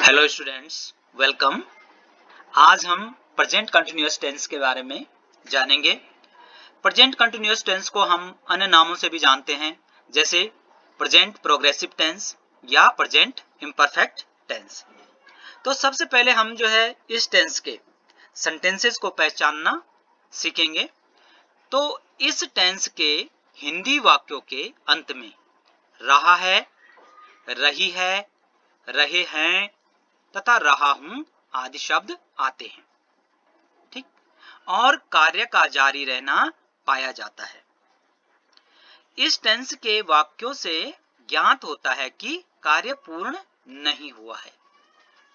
Hello students, welcome. आज हम present continuous tense के बारे में जानेंगे। प्रेजेंट कंटिन्यूअस टेंस को हम अन्य नामों से भी जानते हैं, जैसे प्रेजेंट प्रोग्रेसिव टेंस या प्रेजेंट इम्परफेक्ट टेंस। तो सबसे पहले हम जो है इस टेंस के सेंटेंसेस को पहचानना सीखेंगे। तो इस टेंस के हिंदी वाक्यों के अंत में रहा है, रही है, रहे हैं तथा रहा हूं आदि शब्द आते हैं। ठीक, और कार्य का जारी रहना पाया जाता है। इस टेंस के वाक्यों से ज्ञात होता है कि कार्य पूर्ण नहीं हुआ है।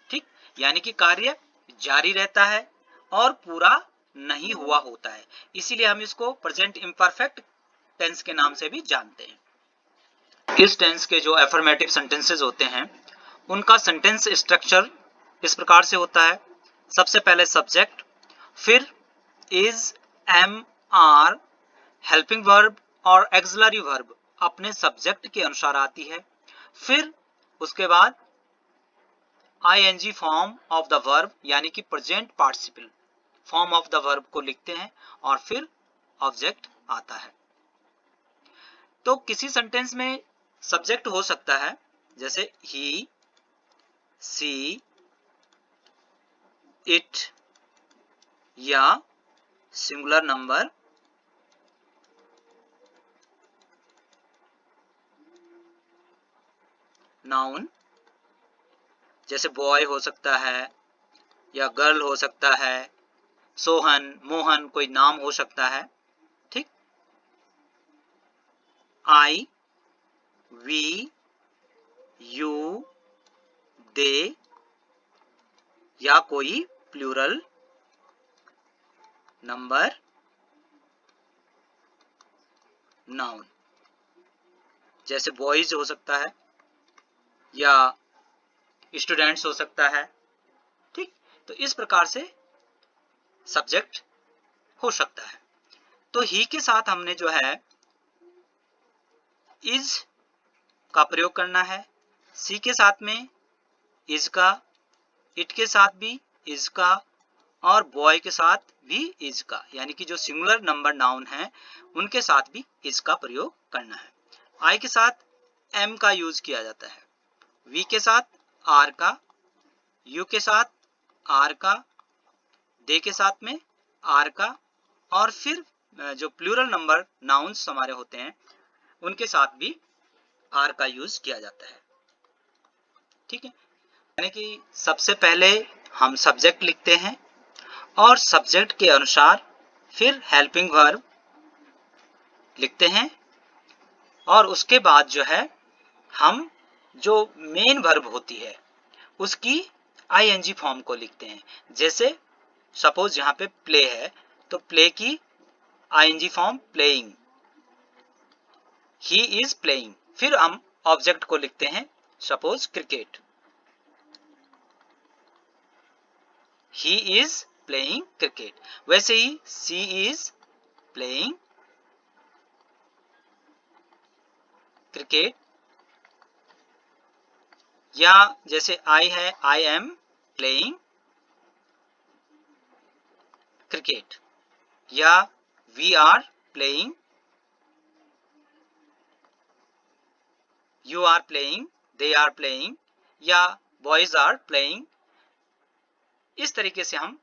ठीक, यानी कि कार्य जारी रहता है और पूरा नहीं हुआ होता है, इसीलिए हम इसको प्रेजेंट इम्परफेक्ट टेंस के नाम से भी जानते हैं। इस टेंस के जो एफर्मेटिव सेंटेंसेस होते हैं उनका सेंटेंस स्ट्रक्चर इस प्रकार से होता है। सबसे पहले सब्जेक्ट, फिर is, am, are, helping verb और एक्सिलरी वर्ब अपने सब्जेक्ट के अनुसार आती है। फिर उसके बाद ING form of the verb यानी कि present participle form of the verb को लिखते हैं और फिर ऑब्जेक्ट आता है। तो किसी सेंटेंस में सब्जेक्ट हो सकता है जैसे ही, सी, इट या सिंगुलर नंबर, नाउन जैसे बॉय हो सकता है या गर्ल हो सकता है, सोहन, मोहन कोई नाम हो सकता है। ठीक, आई, वी, यू, दे या कोई प्लूरल नंबर, नाउन जैसे बॉयज हो सकता है या स्टूडेंट्स हो सकता है। ठीक, तो इस प्रकार से सब्जेक्ट हो सकता है। तो ही के साथ हमने जो है इज का प्रयोग करना है, सी के साथ में इज का, इट के साथ भी इज का और बॉय के साथ भी इज का, यानी कि जो सिंगुलर नंबर नाउन है उनके साथ भी इज का प्रयोग करना है। आई के साथ एम का यूज किया जाता है, वी के साथ आर का, यू के साथ आर का, दे के साथ में आर का और फिर जो प्लूरल नंबर नाउन्स हमारे होते हैं उनके साथ भी आर का यूज किया जाता है। ठीक है, यानी कि सबसे पहले हम सब्जेक्ट लिखते हैं और सब्जेक्ट के अनुसार फिर हेल्पिंग वर्ब लिखते हैं और उसके बाद जो है हम जो मेन वर्ब होती है उसकी आईएनजी फॉर्म को लिखते हैं। जैसे सपोज यहाँ पे प्ले है तो प्ले की ING form playing, he is playing. फिर हम ऑब्जेक्ट को लिखते हैं, suppose cricket, he is playing cricket. वैसे ही सी इज प्लेइंग क्रिकेट या जैसे आई है, आई एम प्लेइंग क्रिकेट या we are playing, you are playing, they are playing या बॉयज आर प्लेइंग। इस तरीके से हम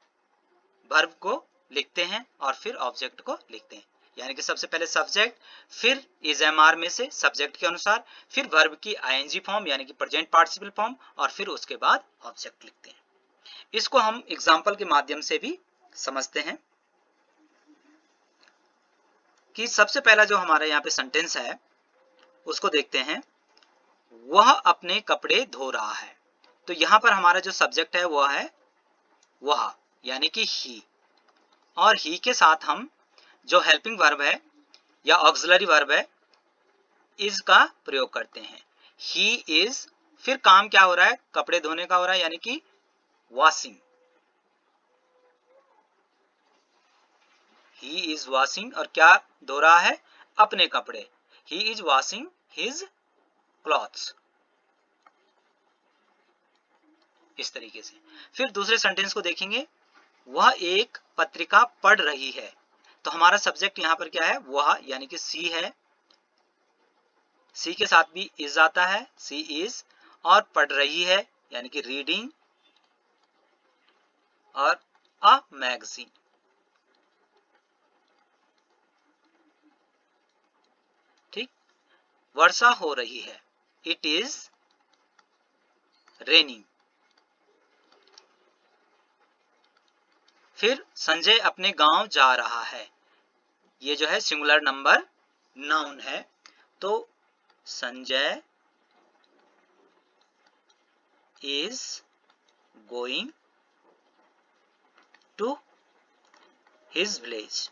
वर्ब को लिखते हैं और फिर ऑब्जेक्ट को लिखते हैं। यानी कि सबसे पहले सब्जेक्ट, फिर इज एम आर में से सब्जेक्ट के अनुसार, फिर वर्ब की आईएनजी फॉर्म यानी कि प्रेजेंट पार्टिसिपल फॉर्म और फिर उसके बाद ऑब्जेक्ट लिखते हैं। इसको हम एग्जाम्पल के माध्यम से भी समझते हैं कि सबसे पहला जो हमारा यहाँ पे सेंटेंस है उसको देखते हैं। वह अपने कपड़े धो रहा है। तो यहाँ पर हमारा जो सब्जेक्ट है वह है वह, यानी कि ही, और ही के साथ हम जो हेल्पिंग वर्ब है या ऑक्सिलरी वर्ब है इज का प्रयोग करते हैं। ही इज, फिर काम क्या हो रहा है, कपड़े धोने का हो रहा है यानी कि वॉशिंग, ही इज वॉशिंग। और क्या धो रहा है, अपने कपड़े, he is washing his clothes. इस तरीके से। फिर दूसरे सेंटेंस को देखेंगे, वह एक पत्रिका पढ़ रही है। तो हमारा सब्जेक्ट यहाँ पर क्या है, वह, यानी कि सी है। सी के साथ भी इज आता है, सी इज, और पढ़ रही है यानी कि रीडिंग, और अ मैगजीन। ठीक, वर्षा हो रही है, इट इज रेनिंग। फिर संजय अपने गांव जा रहा है, ये जो है सिंगुलर नंबर नाउन है, तो Sanjay is going to his village.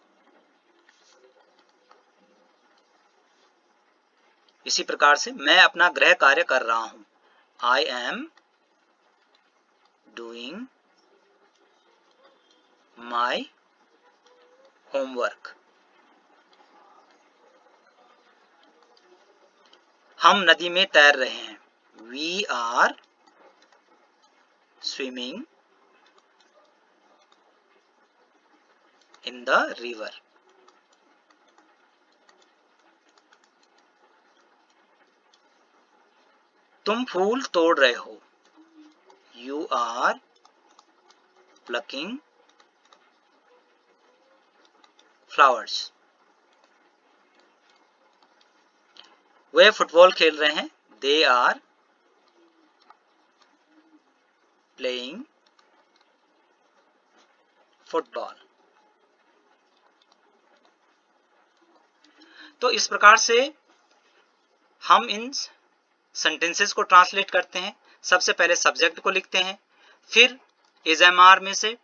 इसी प्रकार से मैं अपना गृह कार्य कर रहा हूं, I am doing my homework. हम नदी में तैर रहे हैं, we are swimming in the river. तुम फूल तोड़ रहे हो, यू आर प्लकिंग फ्लावर्स। वे फुटबॉल खेल रहे हैं, दे आर प्लेइंग फुटबॉल। तो इस प्रकार से हम इन सेंटेंसेस को ट्रांसलेट करते हैं। सबसे पहले सब्जेक्ट को लिखते हैं, फिर इज एम आर में से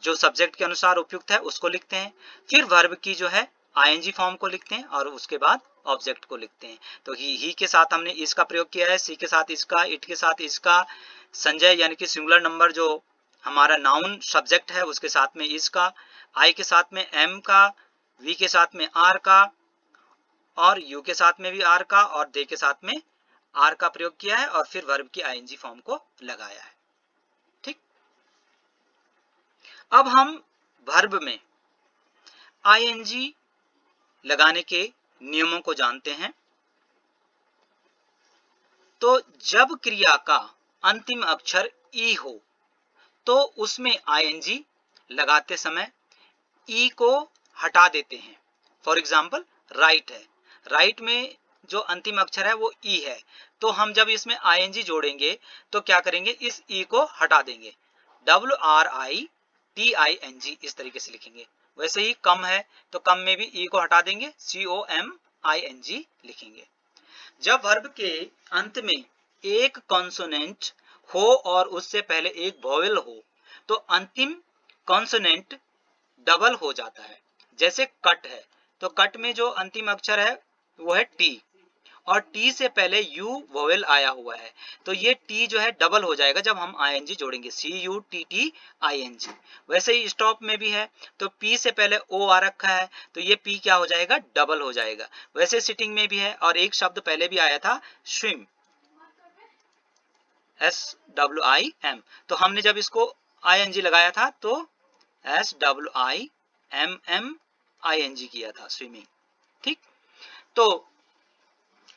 जो सब्जेक्ट के अनुसार उपयुक्त है उसको लिखते हैं, फिर वर्ब की जो है आईएनजी फॉर्म को लिखते हैं, और उसके बाद ऑब्जेक्ट को लिखते हैं। तो ही के साथ हमने इस का प्रयोग किया है, सी के साथ इसका, इट के साथ इसका, संजय यानी कि सिंगुलर नंबर जो हमारा नाउन सब्जेक्ट है उसके साथ में इसका, आई के साथ में एम का, वी के साथ में आर का, और यू के साथ में भी आर का, और दे के साथ में आर का प्रयोग किया है, और फिर वर्ब की आईएनजी फॉर्म को लगाया है। ठीक, अब हम वर्ब में आईएनजी लगाने के नियमों को जानते हैं। तो जब क्रिया का अंतिम अक्षर ई हो तो उसमें आईएनजी लगाते समय ई को हटा देते हैं। फॉर एग्जाम्पल राइट है, राइट में जो अंतिम अक्षर है वो ई है, तो हम जब इसमें आईएनजी जोड़ेंगे तो क्या करेंगे, इस ई को हटा देंगे, WRITING इस तरीके से लिखेंगे। वैसे ही कम है तो कम में भी ई को हटा देंगे, COMING लिखेंगे। जब वर्ब के अंत में एक कॉन्सोनेंट हो और उससे पहले एक वोवेल हो तो अंतिम कॉन्सोनेंट डबल हो जाता है। जैसे कट है तो कट में जो अंतिम अक्षर है वो है टी, और टी से पहले यू वोवेल आया हुआ है, तो ये टी जो है डबल हो जाएगा जब हम आईएनजी जोड़ेंगे, CUTTING। वैसे ही स्टॉप में भी है, तो पी से पहले ओ आ रखा है तो ये पी क्या हो जाएगा, डबल हो जाएगा। वैसे सिटिंग में भी है, और एक शब्द पहले भी आया था स्विम, SWIM, तो हमने जब इसको ING लगाया था तो SWIMMING किया था, स्विमिंग। ठीक, तो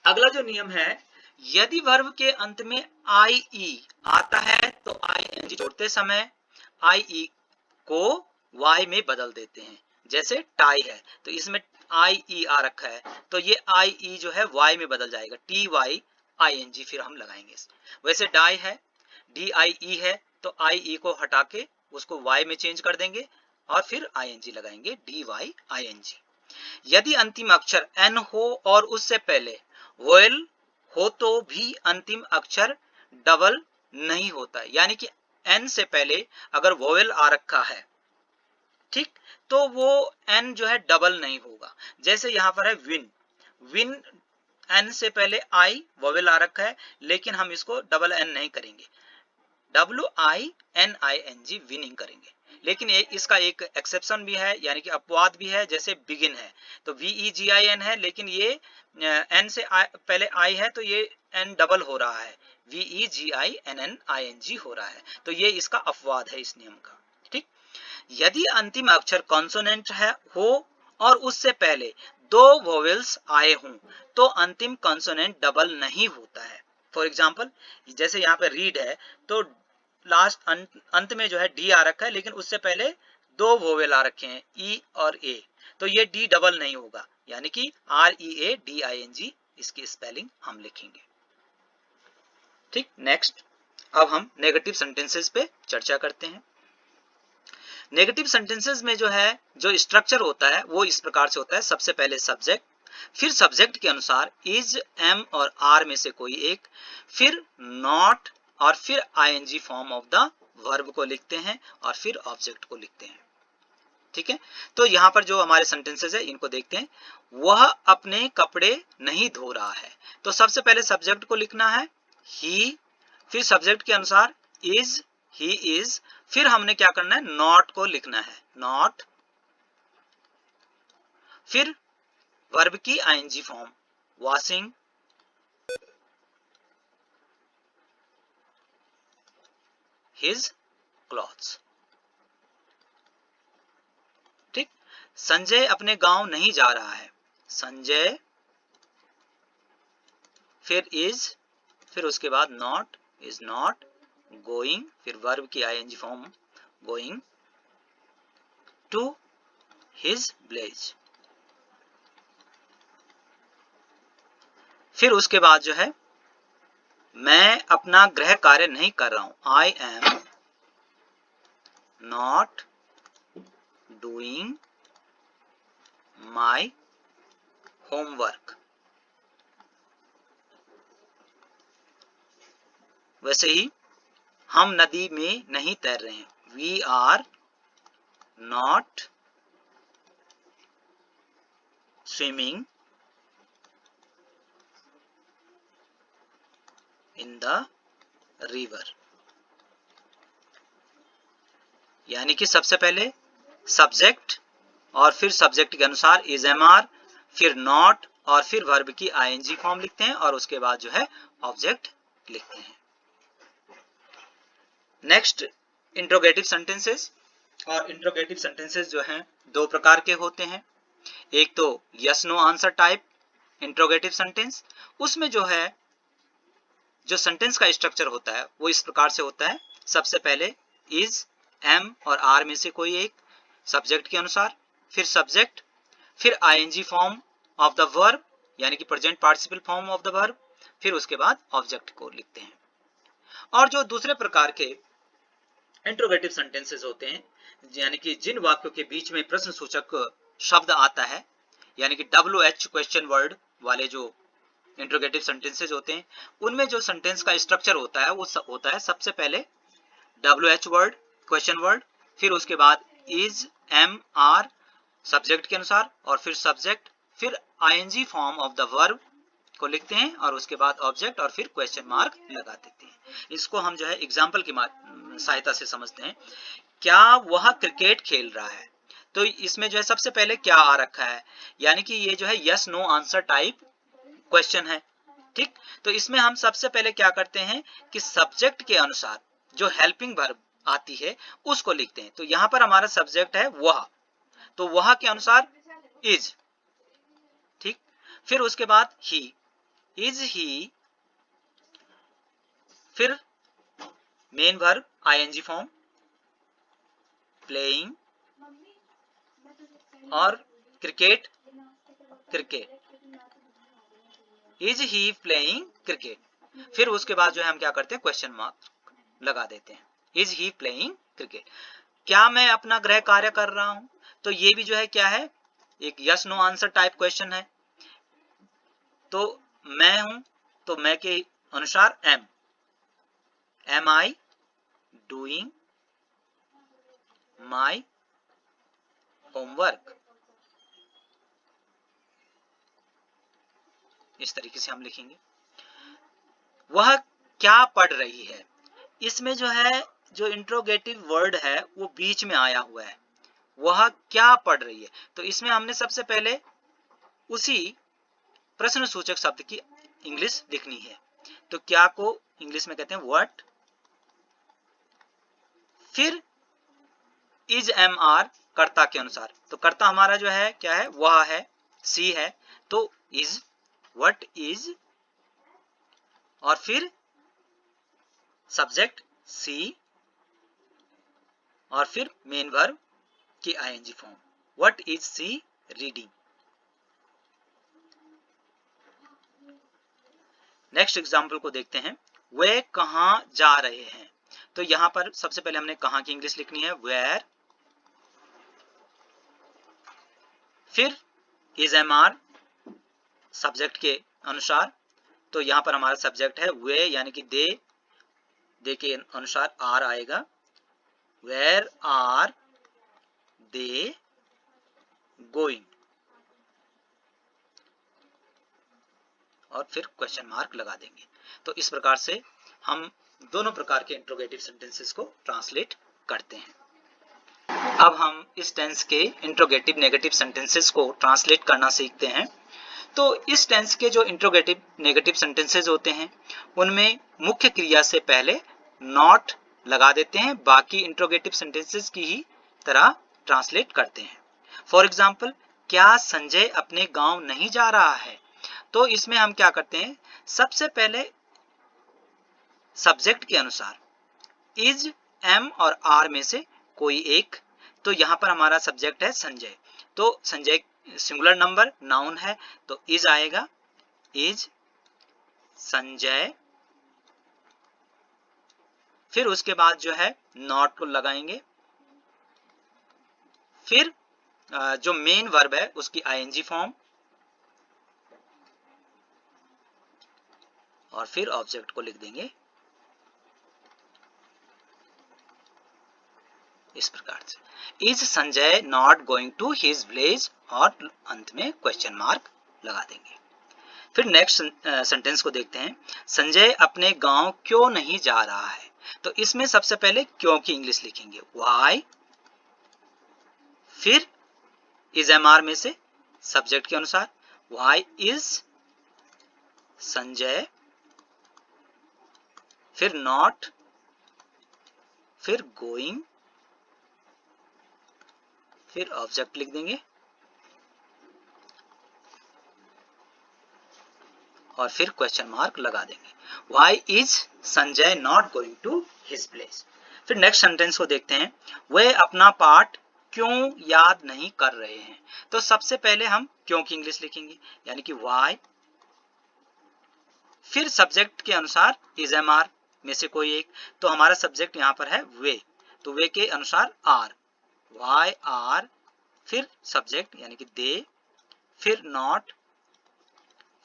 अगला जो नियम है, यदि वर्ब के अंत में IE आता है तो ING जोड़ते समय IE को Y में बदल देते हैं। जैसे टाई है तो इसमें IE आ रखा है तो ये IE जो है Y में बदल जाएगा, TYING फिर हम लगाएंगे। वैसे डाई है, DIE है तो IE को हटा के उसको Y में चेंज कर देंगे और फिर ING लगाएंगे, DYING। यदि अंतिम अक्षर N हो और उससे पहले वोवेल हो तो भी अंतिम अक्षर डबल नहीं होता, यानी कि N से पहले अगर वोवेल आ रखा है, ठीक, तो वो N जो है डबल नहीं होगा। जैसे यहां पर है विन, विन N से पहले I वोवेल आ रखा है लेकिन हम इसको डबल N नहीं करेंगे, WINING विनिंग करेंगे। लेकिन इसका एक एक्सेप्शन भी है, यानी कि अपवाद भी है। जैसे बिगिन है तो VEGIN है, लेकिन ये N से पहले I है तो ये एन डबल हो रहा है, VEGINNING हो रहा है। तो ये इसका अपवाद है इस नियम का। ठीक, यदि अंतिम अक्षर कॉन्सोनेंट है हो और उससे पहले दो वोवेल्स आए हों तो अंतिम कॉन्सोनेंट डबल नहीं होता है। फॉर एग्जाम्पल, जैसे यहाँ पे रीड है तो लास्ट अंत में जो है डी आ रखा है, लेकिन उससे पहले दो वोवेल आ रखे हैं, ई और ए, तो ये डी डबल नहीं होगा, यानी कि READING इसकी स्पेलिंग हम लिखेंगे। ठीक, नेक्स्ट अब हम नेगेटिव सेंटेंसेस पे चर्चा करते हैं। नेगेटिव सेंटेंसेस में जो है जो स्ट्रक्चर होता है वो इस प्रकार से होता है, सबसे पहले सब्जेक्ट, फिर सब्जेक्ट के अनुसार इज, एम और आर में से कोई एक, फिर नॉट और फिर ING form of the verb को लिखते हैं और फिर ऑब्जेक्ट को लिखते हैं। ठीक है, तो यहाँ पर जो हमारे सेंटेंसेस है इनको देखते हैं। वह अपने कपड़े नहीं धो रहा है, तो सबसे पहले सब्जेक्ट को लिखना है ही, फिर सब्जेक्ट के अनुसार इज, ही इज, फिर हमने क्या करना है, नॉट को लिखना है, नॉट, फिर वर्ब की ING form, washing, his clothes. ठीक, संजय अपने गांव नहीं जा रहा है, संजय, फिर इज, फिर उसके बाद नॉट, इज नॉट गोइंग, फिर वर्ब की ING form going to his village. फिर उसके बाद जो है मैं अपना गृह कार्य नहीं कर रहा हूं, I am not doing my homework. वैसे ही हम नदी में नहीं तैर रहे हैं, we are not swimming in the river. यानी कि सबसे पहले सब्जेक्ट और फिर सब्जेक्ट के अनुसार इज, एम, आर, फिर नॉट और फिर वर्ब की आईएनजी फॉर्म लिखते हैं और उसके बाद जो है ऑब्जेक्ट लिखते हैं। Next, interrogative sentences. और इंट्रोगेटिव सेंटेंसेस जो हैं दो प्रकार के होते हैं। एक तो yes no answer type interrogative sentence, उसमें जो है जो सेंटेंस का स्ट्रक्चर होता है वो इस प्रकार से होता है, सबसे पहले इज, एम और आर में से कोई एक, सब्जेक्ट के अनुसार, फिर सब्जेक्ट, फिर ING form of the verb यानी कि present participle form of the verb, फिर उसके बाद ऑब्जेक्ट को लिखते हैं। और जो दूसरे प्रकार के इंट्रोगेटिव सेंटेंसेस होते हैं, यानी कि जिन वाक्यों के बीच में प्रश्न सूचक शब्द आता है, यानी कि WH क्वेश्चन वर्ड वाले जो इंट्रोगेटिव सेंटेंसेस होते हैं, उनमें जो सेंटेंस का स्ट्रक्चर होता है वो होता है सबसे पहले WH वर्ड क्वेश्चन वर्ड, फिर उसके बाद इज, एम, आर सब्जेक्ट के अनुसार और फिर सब्जेक्ट, फिर ING form of the verb को लिखते हैं और उसके बाद ऑब्जेक्ट और फिर क्वेश्चन मार्क लगा देते हैं। इसको हम जो है एग्जाम्पल की सहायता से समझते हैं। क्या वह क्रिकेट खेल रहा है, तो इसमें जो है सबसे पहले क्या आ रखा है, यानी कि ये जो है yes no answer type question है। ठीक, तो इसमें हम सबसे पहले क्या करते हैं कि सब्जेक्ट के अनुसार जो हेल्पिंग वर्ब आती है उसको लिखते हैं। तो यहां पर हमारा सब्जेक्ट है वह, तो वह के अनुसार इज। ठीक, फिर उसके बाद ही, इज ही, फिर main verb ing form, playing और cricket, cricket, is he playing cricket, फिर उसके बाद जो है हम क्या करते हैं क्वेश्चन मार्क लगा देते हैं, इज ही प्लेइंग क्रिकेट। क्या मैं अपना गृह कार्य कर रहा हूं, तो ये भी जो है क्या है, एक yes no answer type question है। तो मैं हूं, तो मैं के अनुसार am I doing my homework, इस तरीके से हम लिखेंगे। वह क्या पढ़ रही है, इसमें जो है जो इंट्रोगेटिव वर्ड है वो बीच में आया हुआ है, वह क्या पढ़ रही है, तो इसमें हमने सबसे पहले उसी प्रश्न सूचक शब्द की इंग्लिश लिखनी है। तो क्या को इंग्लिश में कहते हैं व्हाट। फिर इज एम आर कर्ता के अनुसार, तो कर्ता हमारा जो है क्या है, वह है, सी है, तो इज, व्हाट इज, और फिर सब्जेक्ट सी, और फिर मेन वर्ब की ING form, what is she reading. Next example को देखते हैं, वे कहां जा रहे हैं। तो यहां पर सबसे पहले हमने कहां की इंग्लिश लिखनी है, वेयर, फिर इज एम आर सब्जेक्ट के अनुसार, तो यहां पर हमारा सब्जेक्ट है वे यानी कि दे के अनुसार आर आएगा, वेयर आर दे गोइंग, और फिर क्वेश्चन मार्क लगा देंगे। तो इस प्रकार से हम दोनों प्रकार के इंट्रोगेटिव सेंटेंसेस को ट्रांसलेट करते हैं। अब हम इस टेंस के इंट्रोगेटिव नेगेटिव सेंटेंसेस को ट्रांसलेट करना सीखते हैं। तो इस टेंस के जो इंट्रोगेटिव नेगेटिव सेंटेंसेस होते हैं उनमें मुख्य क्रिया से पहले नॉट लगा देते हैं, बाकी इंट्रोगेटिव सेंटेंसेस की ही तरह ट्रांसलेट करते हैं। फॉर एग्जाम्पल, क्या संजय अपने गांव नहीं जा रहा है, तो इसमें हम क्या करते हैं, सबसे पहले सब्जेक्ट के अनुसार इज, एम और आर में से कोई एक, तो यहां पर हमारा सब्जेक्ट है संजय, तो संजय सिंगुलर नंबर नाउन है तो इज आएगा, इज संजय। फिर उसके बाद जो है नॉट को लगाएंगे, फिर जो मेन वर्ब है उसकी आईएनजी फॉर्म, और फिर ऑब्जेक्ट को लिख देंगे इस प्रकार से, is Sanjay not going to his village, और अंत में क्वेश्चन मार्क लगा देंगे। फिर नेक्स्ट सेंटेंस को देखते हैं, संजय अपने गांव क्यों नहीं जा रहा है, तो इसमें सबसे पहले क्यों की इंग्लिश लिखेंगे, व्हाई, फिर इज एम आर में से सब्जेक्ट के अनुसार व्हाई इज संजय, फिर नॉट, फिर गोइंग, फिर ऑब्जेक्ट लिख देंगे, और फिर क्वेश्चन मार्क लगा देंगे, why is Sanjay not going to his place. फिर नेक्स्ट सेंटेंस को देखते हैं, वे अपना पाठ क्यों याद नहीं कर रहे हैं, तो सबसे पहले हम क्यों की इंग्लिश लिखेंगे यानी कि व्हाई, फिर सब्जेक्ट के अनुसार इज एम आर में से कोई एक, तो हमारा सब्जेक्ट यहां पर है वे, तो वे के अनुसार आर, व्हाई आर, फिर सब्जेक्ट यानी कि दे, फिर नॉट,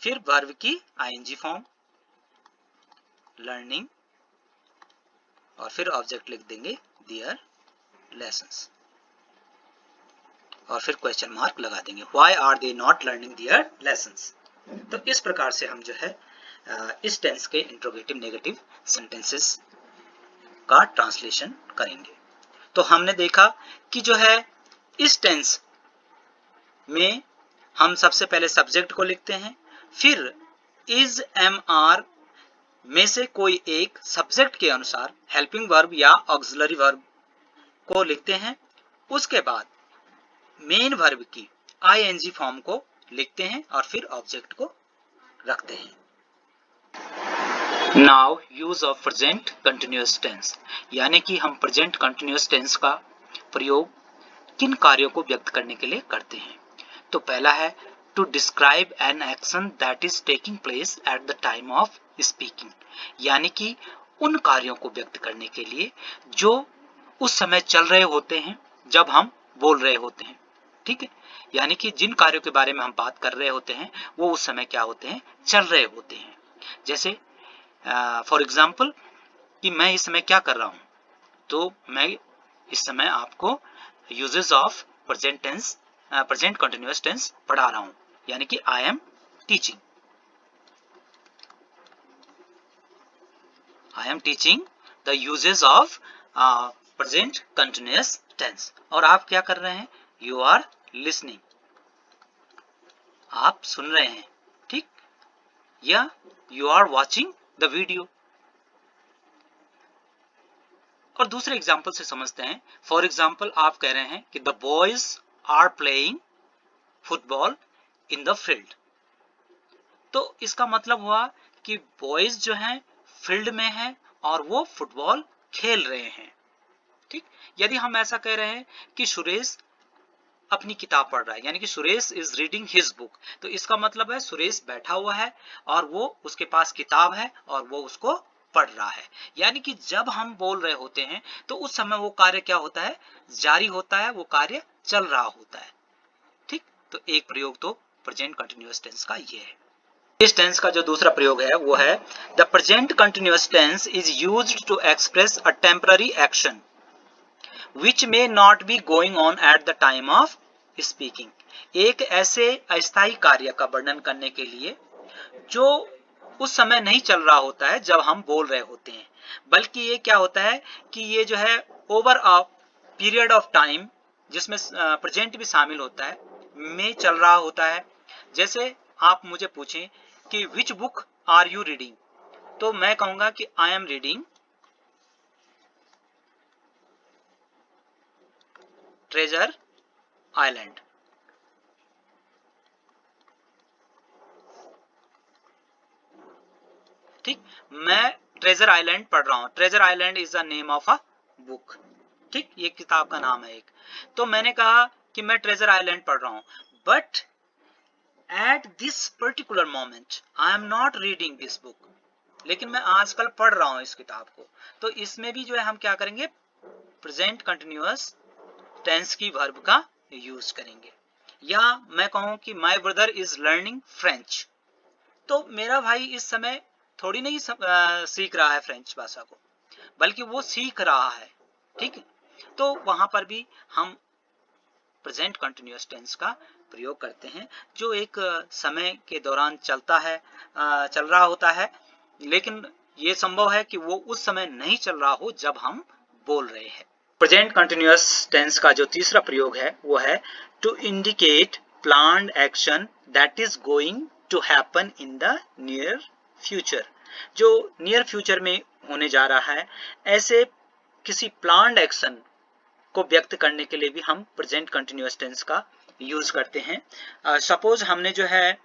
फिर वर्ब की आईएनजी फॉर्म लर्निंग, और फिर ऑब्जेक्ट लिख देंगे देयर लेसन्स, और फिर क्वेश्चन मार्क लगा देंगे, why are they not learning their lessons. तो इस प्रकार से हम जो है इस टेंस के इंट्रोगेटिव नेगेटिव सेंटेंसेस का ट्रांसलेशन करेंगे। तो हमने देखा कि जो है इस टेंस में हम सबसे पहले सब्जेक्ट को लिखते हैं, फिर इज एम आर में से कोई एक सब्जेक्ट के अनुसार हेल्पिंग वर्ब या ऑक्सिलरी वर्ब को लिखते हैं, उसके बाद मेन वर्ब की आईएनजी फॉर्म को लिखते हैं और फिर ऑब्जेक्ट को रखते हैं। Now use of present continuous tense, यानी कि हम प्रेजेंट कंटिन्यूअस टेंस का प्रयोग किन कार्यों को व्यक्त करने के लिए करते हैं। तो पहला है to describe an action that is taking place at the time of speaking, यानी कि उन कार्यों को व्यक्त करने के लिए जो उस समय चल रहे होते हैं जब हम बोल रहे होते हैं, ठीक है, यानी कि जिन कार्यों के बारे में हम बात कर रहे होते हैं वो उस समय क्या होते हैं, चल रहे होते हैं। जैसे फॉर एग्जाम्पल कि मैं इस समय क्या कर रहा हूं, तो मैं इस समय आपको uses of present tense present continuous tense पढ़ा रहा हूं, यानी कि I am teaching, I am teaching the uses of present continuous tense. और आप क्या कर रहे हैं, यू आर लिसनिंग, आप सुन रहे हैं, ठीक, या you are watching the video. और दूसरे एग्जाम्पल से समझते हैं। फॉर एग्जाम्पल आप कह रहे हैं कि the boys are playing football in the field. तो इसका मतलब हुआ कि बॉयज जो हैं फील्ड में हैं और वो फुटबॉल खेल रहे हैं। ठीक, यदि हम ऐसा कह रहे हैं कि सुरेश अपनी किताब पढ़ रहा है, यानी कि Suresh is reading his book, तो इसका मतलब है सुरेश बैठा हुआ है और वो उसके पास किताब है और वो उसको पढ़ रहा है। यानी कि जब हम बोल रहे होते हैं तो उस समय वो कार्य क्या होता है, जारी होता है, वो कार्य चल रहा होता है। ठीक, तो एक प्रयोग तो प्रेजेंट कंटिन्यूअस टेंस का ये है। इस टेंस का जो दूसरा प्रयोग है वो है the present continuous tense is used to express a temporary action which may not be going on at the time of speaking। एक ऐसे अस्थायी कार्य का वर्णन करने के लिए जो उस समय नहीं चल रहा होता है जब हम बोल रहे होते हैं, बल्कि ये क्या होता है कि ये जो है over a period of time, जिसमें प्रेजेंट भी शामिल होता है, में चल रहा होता है। जैसे आप मुझे पूछें कि which book are you reading, तो मैं कहूंगा कि I am reading treasure island. ठीक, मैं ट्रेजर आइलैंड पढ़ रहा हूं। Treasure island is the name of a book. ठीक, ये किताब का नाम है एक। तो मैंने कहा कि मैं ट्रेजर आइलैंड पढ़ रहा हूं, but at this particular moment I am not reading this book. लेकिन मैं आजकल पढ़ रहा हूं इस किताब को। तो इसमें भी जो है हम क्या करेंगे, प्रेजेंट कंटिन्यूअस टेंस की वर्ब का यूज करेंगे। या मैं कहूं कि my brother is learning French, तो मेरा भाई इस समय थोड़ी नहीं सीख रहा है फ्रेंच भाषा को, बल्कि वो सीख रहा है। ठीक है, तो वहां पर भी हम प्रेजेंट कंटिन्यूअस टेंस का प्रयोग करते हैं, जो एक समय के दौरान चल रहा होता है, लेकिन ये संभव है कि वो उस समय नहीं चल रहा हो जब हम बोल रहे हैं। प्रेजेंट कंटिन्यूअस टेंस का जो तीसरा प्रयोग है वो है to indicate planned action that is going to happen in the near future. जो नियर फ्यूचर में होने जा रहा है, ऐसे किसी प्लान्ड एक्शन को व्यक्त करने के लिए भी हम प्रेजेंट कंटिन्यूअस टेंस का यूज करते हैं। सपोज हमने जो है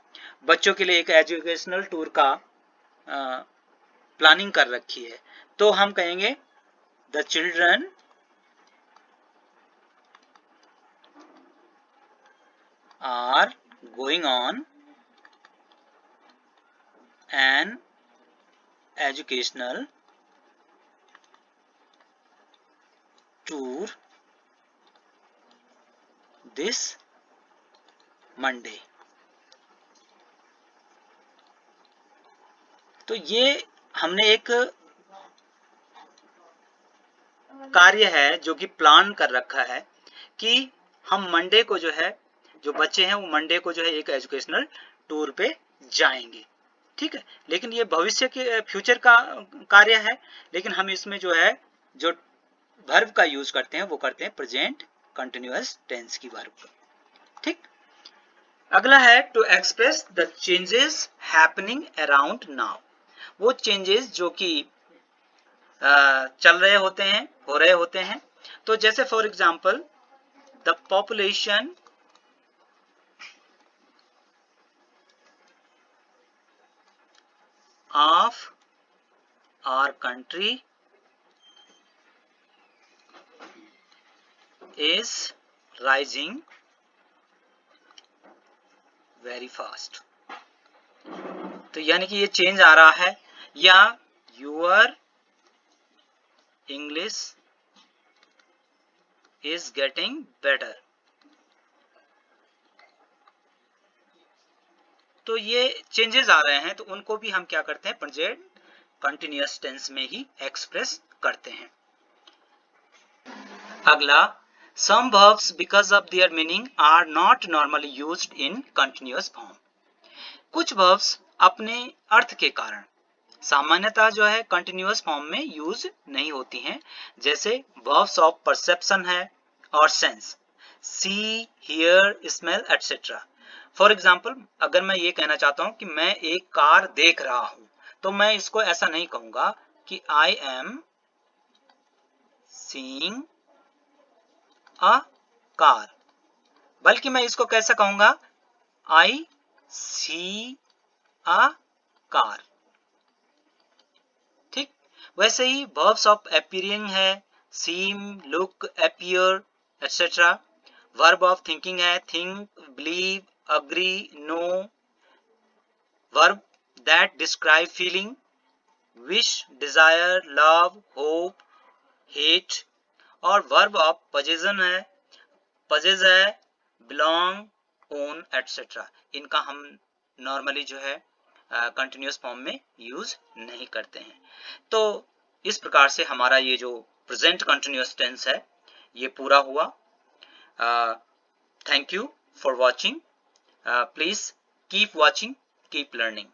बच्चों के लिए एक एजुकेशनल टूर का प्लानिंग कर रखी है, तो हम कहेंगे the children are going on an educational tour this Monday। तो ये हमने एक कार्य है जो कि प्लान कर रखा है कि हम मंडे को जो है, जो बच्चे हैं वो मंडे को जो है एक एजुकेशनल टूर पे जाएंगे। ठीक है, लेकिन ये भविष्य के फ्यूचर का कार्य है, लेकिन हम इसमें जो है जो वर्ब का यूज करते हैं वो करते हैं प्रेजेंट कंटिन्यूअस टेंस की वर्ब। ठीक, अगला है to express the changes happening around now. वो चेंजेस जो कि चल रहे होते हैं, हो रहे होते हैं। तो जैसे for example the population of our country is rising very fast। तो यानी कि ये चेंज आ रहा है, या your English is getting better. तो ये चेंजेस आ रहे हैं, तो उनको भी हम क्या करते हैं, प्रेजेंट कंटिन्यूअस टेंस में ही एक्सप्रेस करते हैं। अगला, some verbs because of their meaning are not normally used in continuous form। कुछ verbs अपने अर्थ के कारण सामान्यतः जो है कंटिन्यूअस फॉर्म में यूज नहीं होती हैं। जैसे verbs of perception है और sense, see, hear, smell, etc। For example, अगर मैं ये कहना चाहता हूं कि मैं एक कार देख रहा हूं, तो मैं इसको ऐसा नहीं कहूंगा कि I am seeing a car, बल्कि मैं इसको कैसा कहूंगा, आई सी अ कार। ठीक, वैसे ही verbs ऑफ appearing है seem, look, appear, etc. verb of thinking है think, believe, agree, know. verb that describe feeling wish, desire, love, hope, hate. और verb ऑफ possession है possess है belong, own, etc. इनका हम normally जो है continuous form में यूज नहीं करते हैं। तो इस प्रकार से हमारा ये जो प्रेजेंट कंटिन्यूअस टेंस है ये पूरा हुआ। Thank you for watching. Please keep watching, keep learning.